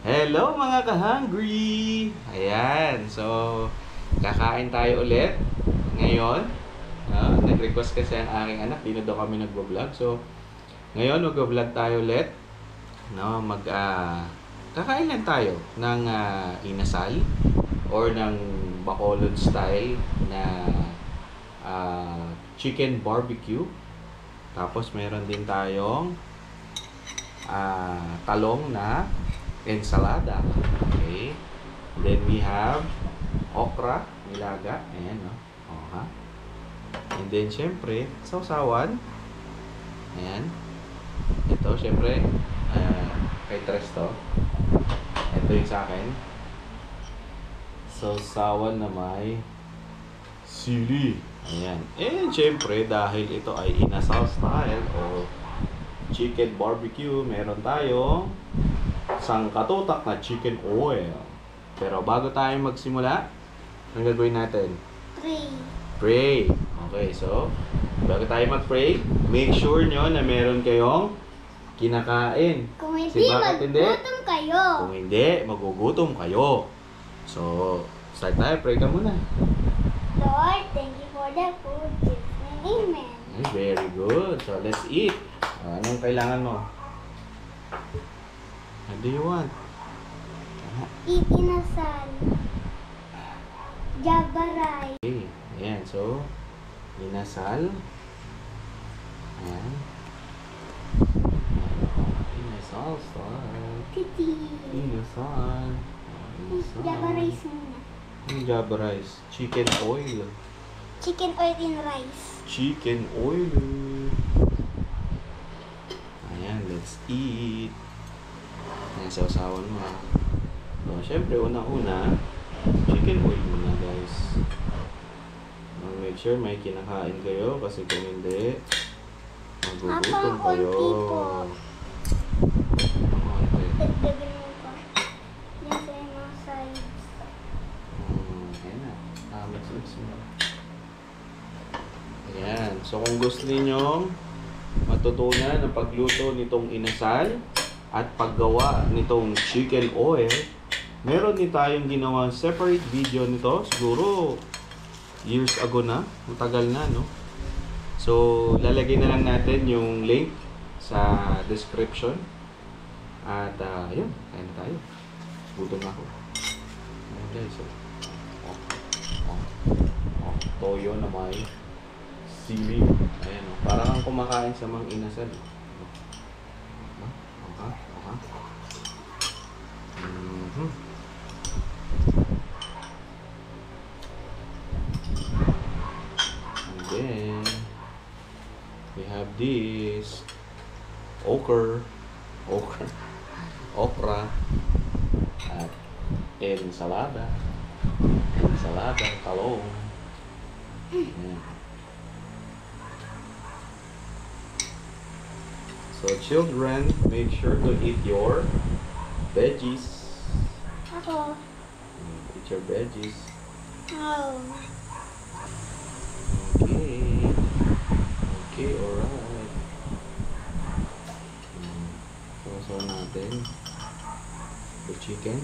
Hello mga ka-hungry! Ayan, so kakain tayo ulit ngayon. Nag-request kasi ang aking anak, dito daw kami nag-vlog. So ngayon mag-vlog tayo ulit. No, kakain lang tayo ng inasal or ng Bacolod style na chicken barbecue. Tapos meron din tayong talong na ensalada. Okay. Then we have okra, nilaga. Ayan, no? And then, syempre, sausawan. Ayan. Ito, syempre, kay Tres to. Ito yung sa akin. Sausawan na may sili. Ayan. And syempre, dahil ito ay inasal style o chicken barbecue, meron tayong sangkatutak na chicken oil. Pero bago tayo magsimula, ang gagawin natin? Pray. Okay, so bago tayo mag-pray, make sure nyo na meron kayong kinakain. Kung hindi, magugutom kayo. Kung hindi, magugutom kayo. So, start tayo. Pray ka muna. Lord, thank you for the food. Amen. Very good. So, let's eat. Anong kailangan mo? What do you want? Eat inasal. Java rice. Okay. Ayan. So, inasal. Ayan. Inasal style. Titi. Inasal. Java rice muna. Yung Java rice. Chicken oil. Chicken oil in rice. Chicken oil. Ayan. Let's eat. Ayan, sausawan mo. So, syempre, unang-una, chicken oil muna, guys. Make sure may kinakain kayo kasi kung hindi, magugutom kayo. Dagdagan mo pa. Yan sa mga sides. Ayan na. Mix mo. Ayan. So, kung gusto ninyong matutunan ang pagluto nitong inasal at paggawa nitong chicken oil, meron din tayong ginawang separate video nito. Siguro years ago na, matagal na, no? So, lalagay na lang natin yung link sa description. At, yun, kain tayo. Gutom ako. Ayan guys, toyo na may sili. Ayan, parang ang kumakain sa mga inasal. And then we have this okra at ensalada, talong. Ayan. So children, make sure to eat your veggies. Ako. Eat your veggies. Oh. Okay, alright. So natin the chicken.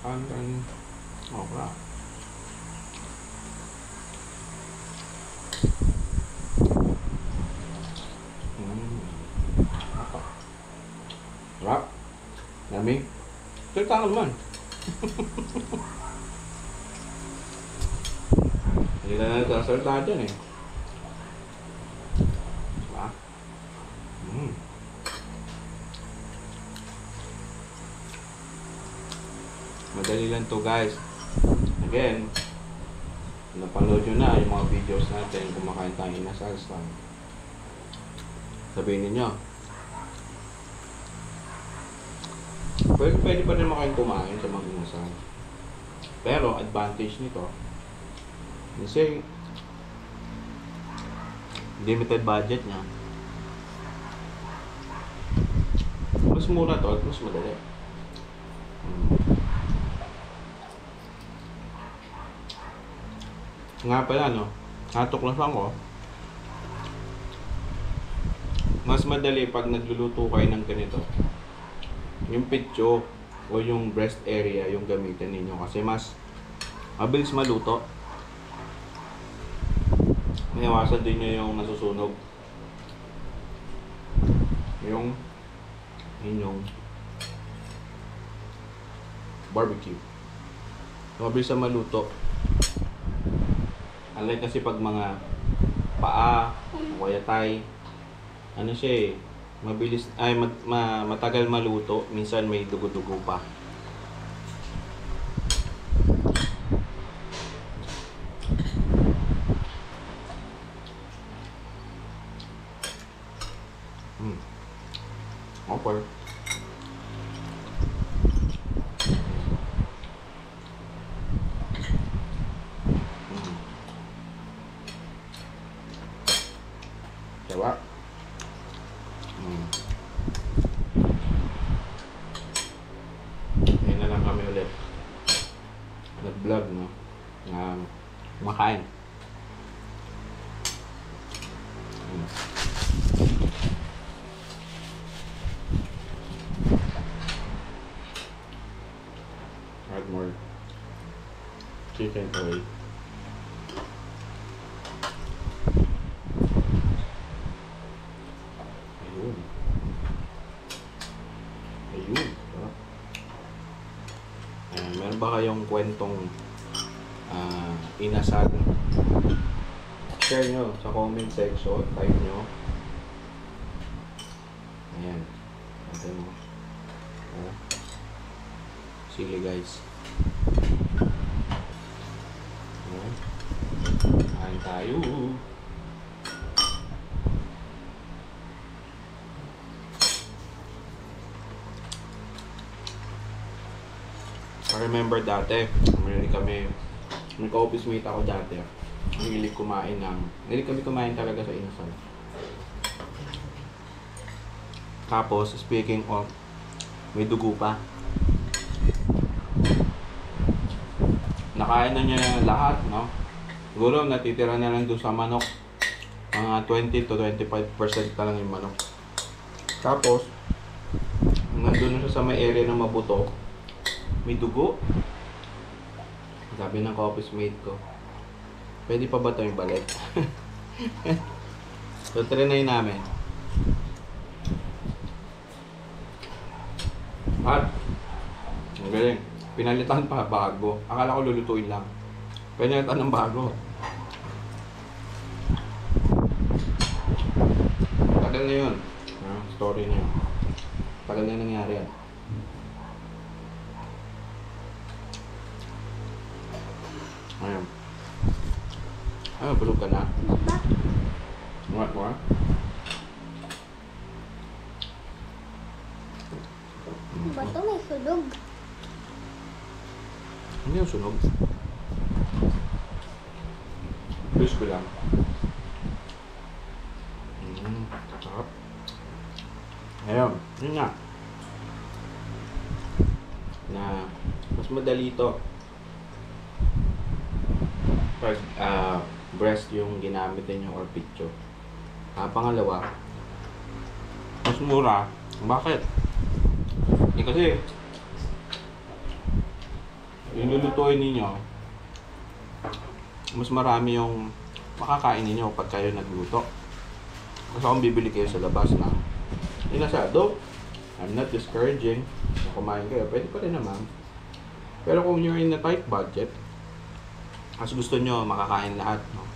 Kantan okra. Rap. Lamig. Salita ka naman. Hindi na nagsasalita dyan eh. Diba? Madali lang to guys. Again, napanood nyo na yung mga videos natin kumakain tayo inasal. Sabihin ninyo, pwede pa rin kumain sa mga inasal. Pero advantage nito, kasi limited budget niya. Mas mura to at mas madali. Nga pala, no? Natuklasan ko. Mas madali pag nagluluto kayo ng ganito. Yung pitcho o yung breast area yung gamitin ninyo kasi mas mabilis maluto. May iwasan din nyo yung nasusunog. Yung inyong barbecue. Mabilis na maluto. Unlike kasi pag mga paa, o kaya thigh, ano siya eh, mabilis, ay matagal maluto, minsan may dugo-dugo pa. Okay. Diba? Ngayon na lang kami ulit nag-vlog, no? Kumakain. Add more chicken oil. Ayun. Ayun. Meron ba kayong kwentong inasal? Share nyo sa comment section. Type nyo. Ayan. Ayan mo. Sili guys. Ayan. Kain tayo. I remember dati, may ka-office mate ako dati. Hilig kami kumain talaga sa inasal. Tapos, speaking of, may dugo pa. Nakain na niya lahat, no? Siguro natitira na lang doon sa manok. Mga 20 to 25% na lang yung manok. Tapos, nandun na siya sa may area ng mabuto. May dugo. Sabi ng office mate ko, pwede pa ba ito yung balik? So, trinay namin. At, ang galing. Pinalitan pa bago. Akala ko lulutuin lang. Pinalitan ng bago. Tagal na yun. Story na yun. Tagal na nangyari yan. Ayan. Ay, bulog ka na. What more? Bato may sunog. Hindi yung sunog. Please ko lang. Sarap. Ayun. Yun nga. Na mas madali ito. Pag breast yung ginamit niyo or picture. Pangalawa, mas mura. Bakit? Kasi yung lulutuin ninyo, mas marami yung makakain ninyo pag kayo nagluto. Kasi kung bibili kayo sa labas na inasado, I'm not discouraging na kumain kayo, pwede pa rin naman. Pero kung you're in a tight budget, kasi gusto nyo makakain lahat, no?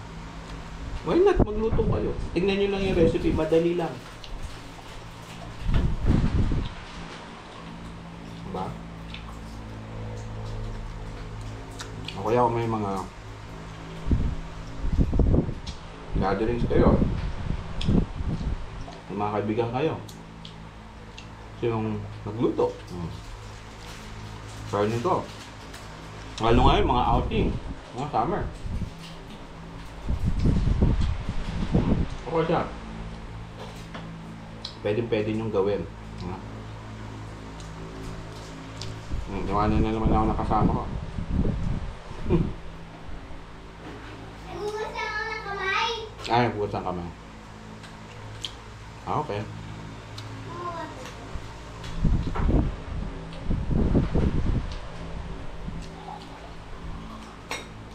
Why not magluto kayo? Tignan nyo lang yung recipe, madali lang. Diba? O kaya kung may mga gatherings kayo, may mga kaibigan kayo, kasi yung nagluto, try nyo to. Lalo ngayon, mga outing. Mga summer. Okay siya. Pwede niyong gawin. Iwanan na naman ako nakasama ko. Nagugas na ako ng kamay. Ay, bukas ang kamay. Okay.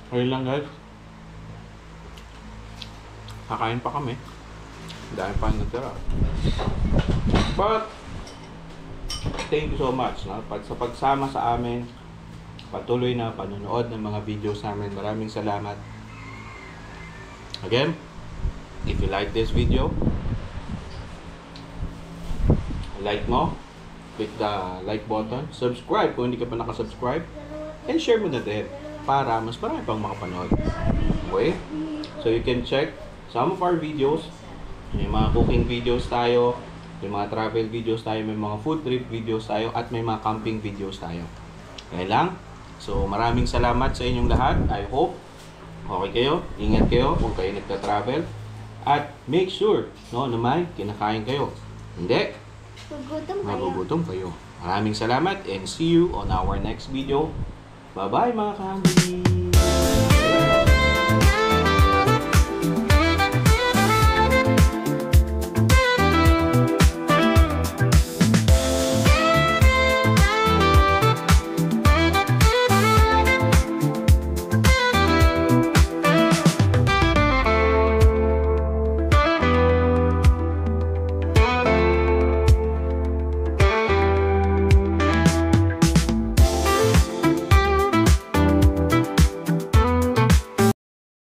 Ayun lang guys. Kakain pa kami. Dahil pa natira. But, thank you so much. No? Sa pagsama sa amin, patuloy na panonood ng mga videos namin. Maraming salamat. Again, if you like this video, like mo, click the like button, subscribe kung hindi ka pa nakasubscribe, and share mo na din para mas marami pang makapanood. Okay? So you can check some of our videos. May mga cooking videos tayo, may mga travel videos tayo, may mga food trip videos tayo, at may mga camping videos tayo. Kaya lang. So maraming salamat sa inyong lahat. I hope okay kayo, ingat kayo kung kayo nagta-travel. At make sure no, na may kinakain kayo. Hindi, magugutom kayo. Maraming salamat and see you on our next video. Bye-bye mga kahangin!